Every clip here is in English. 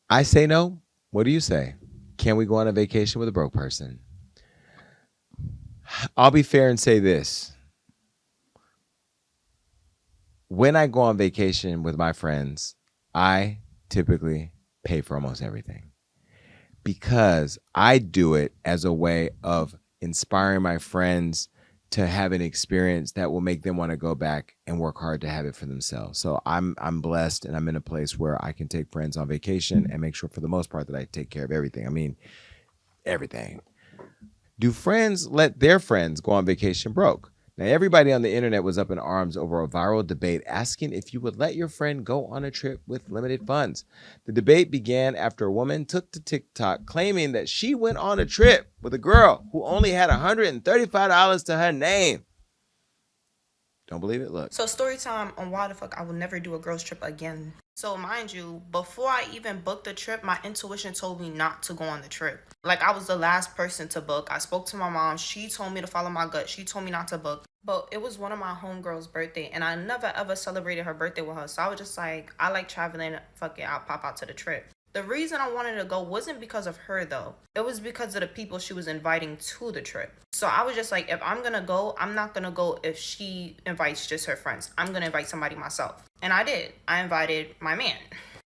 I say no. What do you say? Can we go on a vacation with a broke person? I'll be fair and say this. When I go on vacation with my friends, I typically pay for almost everything because I do it as a way of inspiring my friends to have an experience that will make them want to go back and work hard to have it for themselves. So I'm blessed and I'm in a place where I can take friends on vacation and make sure for the most part that I take care of everything. I mean, everything. Do friends let their friends go on vacation broke? Now, everybody on the internet was up in arms over a viral debate asking if you would let your friend go on a trip with limited funds. The debate began after a woman took to TikTok claiming that she went on a trip with a girl who only had $135 to her name. Don't believe it? Look. So story time on why the fuck I will never do a girls trip again. So mind you, before I even booked the trip, my intuition told me not to go on the trip. Like I was the last person to book. I spoke to my mom. She told me to follow my gut. She told me not to book. But it was one of my homegirls' birthday, and I never ever celebrated her birthday with her. So I was just like, I like traveling. Fuck it, I'll pop out to the trip. The reason I wanted to go wasn't because of her though. It was because of the people she was inviting to the trip. So I was just like, if I'm gonna go, I'm not gonna go if she invites just her friends. I'm gonna invite somebody myself. And I did. I invited my man.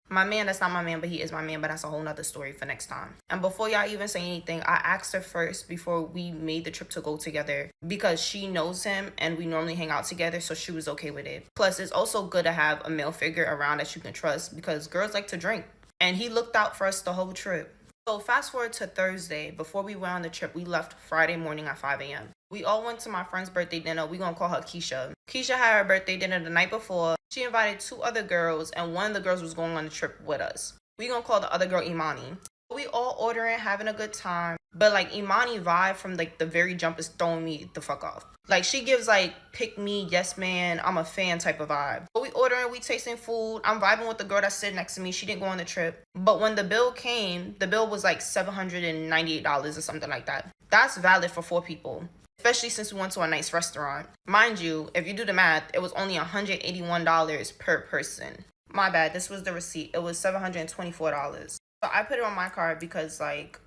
My man, that's not my man, but he is my man, but that's a whole nother story for next time. And before y'all even say anything, I asked her first before we made the trip to go together because she knows him and we normally hang out together, so she was okay with it. Plus, it's also good to have a male figure around that you can trust because girls like to drink. And he looked out for us the whole trip. So fast forward to Thursday. Before we went on the trip, we left Friday morning at 5 a.m. We all went to my friend's birthday dinner. We gonna call her Keisha. Keisha had her birthday dinner the night before. She invited two other girls, and one of the girls was going on the trip with us. We gonna call the other girl Imani. We all ordering, having a good time. But like Imani vibe from like the very jump is throwing me the fuck off. Like she gives like pick me, yes man, I'm a fan type of vibe. But we ordering, we tasting food. I'm vibing with the girl that's sitting next to me. She didn't go on the trip. But when the bill came, the bill was like $798 or something like that. That's valid for 4 people. Especially since we went to a nice restaurant. Mind you, if you do the math, it was only $181 per person. My bad, this was the receipt. It was $724. So I put it on my card because like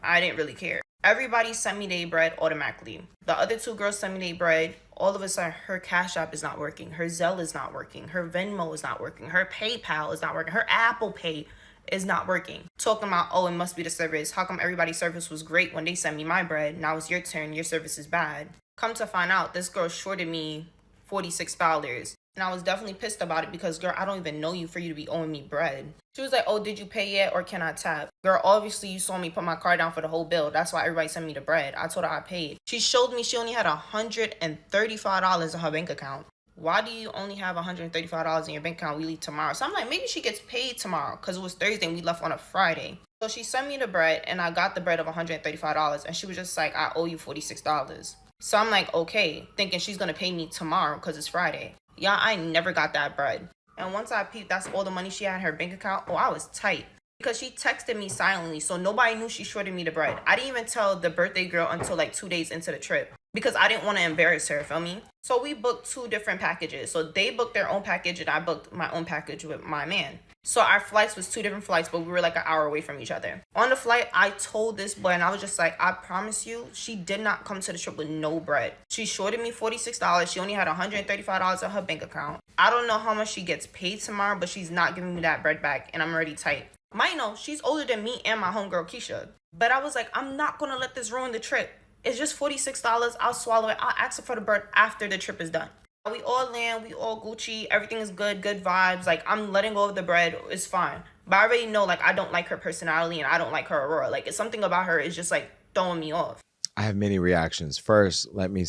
I didn't really care. Everybody sent me their bread automatically. The other two girls sent me their bread. All of a sudden, her Cash App is not working. Her Zelle is not working. Her Venmo is not working. Her PayPal is not working. Her Apple Pay is not working. Talking about, oh, it must be the service. How come everybody's service was great when they sent me my bread? Now it's your turn. Your service is bad. Come to find out, this girl shorted me $46. And I was definitely pissed about it because, girl, I don't even know you for you to be owing me bread. She was like, oh, did you pay yet or can I tap? Girl, obviously you saw me put my card down for the whole bill. That's why everybody sent me the bread. I told her I paid. She showed me she only had $135 in her bank account. Why do you only have $135 in your bank account? We leave tomorrow. So I'm like, maybe she gets paid tomorrow because it was Thursday and we left on a Friday. So she sent me the bread and I got the bread of $135 and she was just like, I owe you $46. So I'm like, okay, thinking she's going to pay me tomorrow because it's Friday. Y'all, I never got that bread. And once I peeped, that's all the money she had in her bank account. Oh, I was tight. Because she texted me silently, so nobody knew she shorted me the bread. I didn't even tell the birthday girl until like 2 days into the trip. Because I didn't want to embarrass her, feel me? So we booked 2 different packages. So they booked their own package and I booked my own package with my man. So our flights was 2 different flights, but we were like an hour away from each other. On the flight, I told this boy and I was just like, I promise you, she did not come to the trip with no bread. She shorted me $46. She only had $135 in her bank account. I don't know how much she gets paid tomorrow, but she's not giving me that bread back and I'm already tight. Might know, she's older than me and my homegirl Keisha. But I was like, I'm not gonna let this ruin the trip. It's just $46. I'll swallow it. I'll ask her for the bread after the trip is done. We all land, we all Gucci, everything is good vibes. Like, I'm letting go of the bread, it's fine. But I already know, like, I don't like her personality and I don't like her aurora. Like, it's something about her is just, like, throwing me off. I have many reactions. First, let me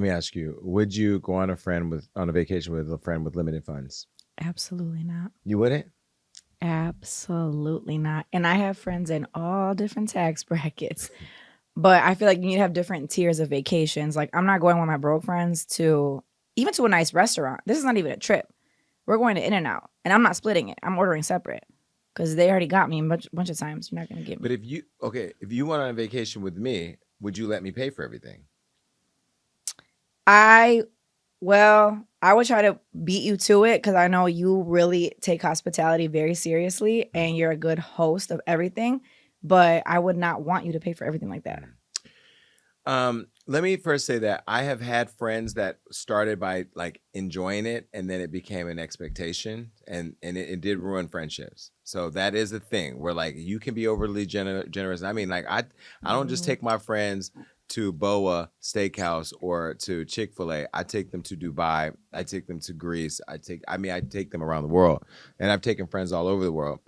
ask you, would you go on a vacation with a friend with limited funds? Absolutely not. You wouldn't? Absolutely not. And I have friends in all different tax brackets. But I feel like you need to have different tiers of vacations. Like, I'm not going with my broke friends to even to a nice restaurant. This is not even a trip. We're going to In-N-Out, and I'm not splitting it. I'm ordering separate because they already got me a bunch of times. You're not going to get me. But if you went on a vacation with me, would you let me pay for everything? I Well, I would try to beat you to it because I know you really take hospitality very seriously and you're a good host of everything. But I would not want you to pay for everything like that. Let me first say that I have had friends that started by like enjoying it and then it became an expectation and it did ruin friendships. So that is a thing where like you can be overly generous. I mean, like I don't just take my friends to Boa Steakhouse or to Chick-fil-A. I take them to Dubai. I take them to Greece. I take them around the world. And I've taken friends all over the world.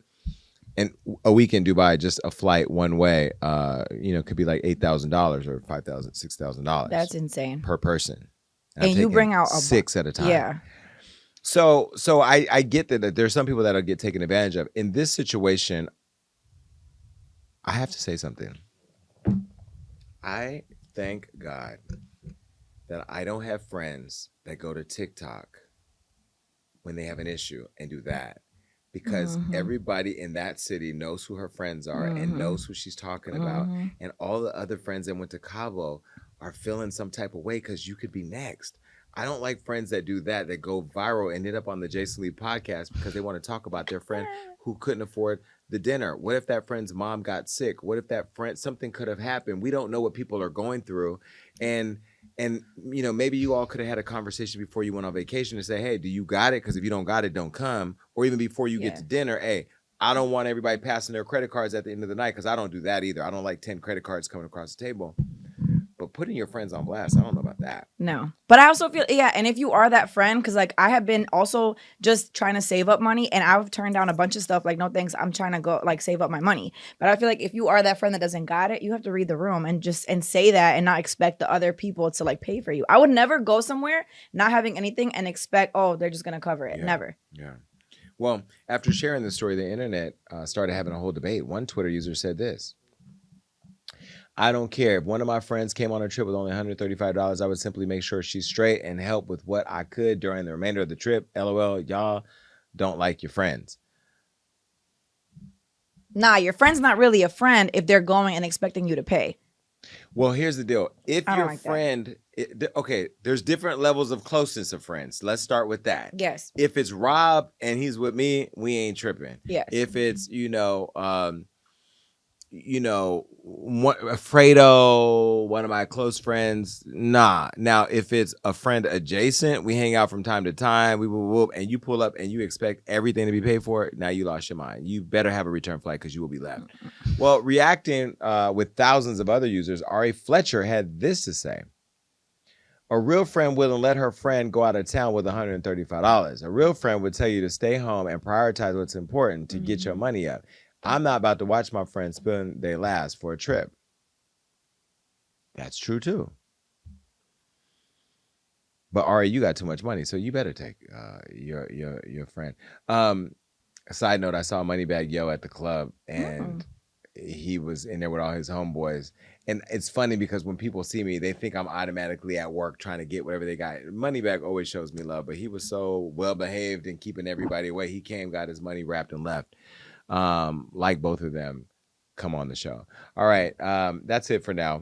And a week in Dubai, just a flight one way, could be like $8,000 or $5,000, $6,000. That's insane Per person. And you bring out six at a time. Yeah. So I get that there's some people that'll get taken advantage of. In this situation, I have to say something. I thank God that I don't have friends that go to TikTok when they have an issue and do that. Because everybody in that city knows who her friends are and knows who she's talking about. And all the other friends that went to Cabo are feeling some type of way because you could be next. I don't like friends that do that go viral and end up on the Jason Lee podcast because they want to talk about their friend who couldn't afford the dinner. What if that friend's mom got sick? What if that friend, something could have happened? We don't know what people are going through. And maybe you all could have had a conversation before you went on vacation to say, hey, do you got it? Because if you don't got it, don't come. Or even before you get to dinner, hey, I don't want everybody passing their credit cards at the end of the night because I don't do that either. I don't like 10 credit cards coming across the table. But putting your friends on blast, I don't know about that. No. But I also feel, and if you are that friend, because like I have been also just trying to save up money and I've turned down a bunch of stuff like, no thanks, I'm trying to go like save up my money. But I feel like if you are that friend that doesn't got it, you have to read the room and say that and not expect the other people to like pay for you. I would never go somewhere not having anything and expect, oh, they're just going to cover it. Yeah. Never. Yeah. Well, after sharing the story, the internet started having a whole debate. One Twitter user said this: I don't care. If one of my friends came on a trip with only $135, I would simply make sure she's straight and help with what I could during the remainder of the trip. LOL, y'all don't like your friends. Nah, your friend's not really a friend if they're going and expecting you to pay. Well, here's the deal. If your like friend, there's different levels of closeness of friends. Let's start with that. Yes. If it's Rob and he's with me, we ain't tripping. Yes. If it's, Fredo, one of my close friends, nah. Now, if it's a friend adjacent, we hang out from time to time, we whoop, and you pull up and you expect everything to be paid for, now you lost your mind. You better have a return flight because you will be left. Well, reacting with thousands of other users, Ari Fletcher had this to say: a real friend wouldn't let her friend go out of town with $135. A real friend would tell you to stay home and prioritize what's important to get your money up. I'm not about to watch my friends spend their last for a trip. That's true too. But Ari, you got too much money, so you better take your friend. Side note: I saw Moneybagg Yo at the club, and he was in there with all his homeboys. And it's funny because when people see me, they think I'm automatically at work trying to get whatever they got. Moneybagg always shows me love, but he was so well behaved and keeping everybody away. He came, got his money wrapped, and left. Like both of them come on the show. All right. That's it for now.